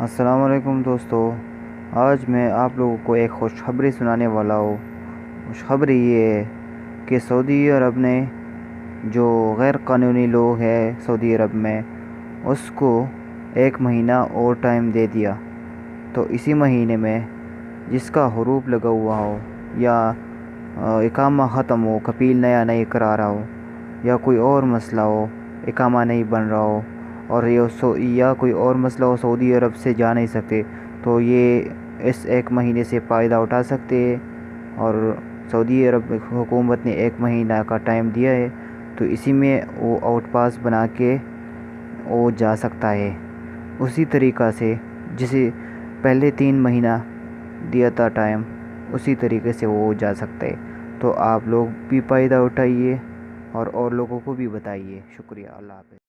السلام علیکم دوستو، آج میں آپ لوگوں کو ایک خوشخبری سنانے والا ہوں۔ خوشخبری یہ ہے کہ سعودی عرب نے جو غیر قانونی لوگ ہیں سعودی عرب میں، اس کو 1 مہینہ اور ٹائم دے دیا۔ تو اسی مہینے میں جس کا حروف لگا ہوا ہو یا اقامہ ختم ہو، کفیل نیا نہیں کرا رہا ہو، یا کوئی اور مسئلہ ہو، اقامہ نہیں بن رہا ہو، اور یا کوئی اور مسئلہ ہو، سعودی عرب سے جا نہیں سکتے، تو یہ اس 1 مہینے سے فائدہ اٹھا سکتے ہیں۔ اور سعودی عرب حکومت نے 1 مہینہ کا ٹائم دیا ہے، تو اسی میں وہ آؤٹ پاس بنا کے وہ جا سکتا ہے، اسی طریقہ سے جسے پہلے 3 مہینہ دیا تھا ٹائم، اسی طریقے سے وہ جا سکتا ہے۔ تو آپ لوگ بھی فائدہ اٹھائیے اور لوگوں کو بھی بتائیے۔ شکریہ، اللہ حافظ۔